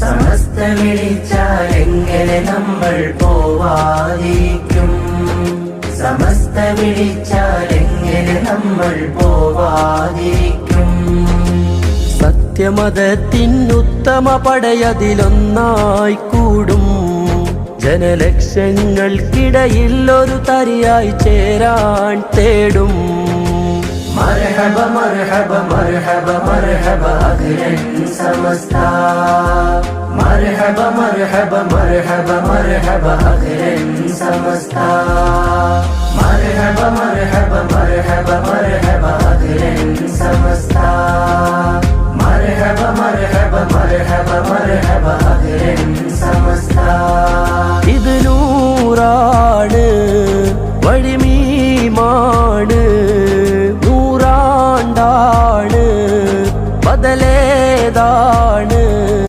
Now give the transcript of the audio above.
സമസ്ത വിളിച്ചാൽ എങ്ങനെ നമ്മൾ പോവാതിരിക്കും? സമസ്ത വിളിച്ചാൽ എങ്ങനെ നമ്മൾ പോവാതിരിക്കും? സത്യമതത്തിനുത്തമ പടയതിലൊന്നായി കൂടും. ജനലക്ഷങ്ങൾക്കിടയിൽ ഒരു തരിയായി ചേരാൻ തേടും. മർഹബ മർഹബ മർഹബ മർഹബ അഖിലൻ സമസ്ത. മർഹബ മർഹബ മർഹബ മർഹബ അഖിലൻ സമസ്ത. മർഹബ മർഹബ മർഹബ മർഹബ അഖിലൻ സമസ്ത. മർഹബ മർഹബ മർഹബ മർഹബ അഖിലൻ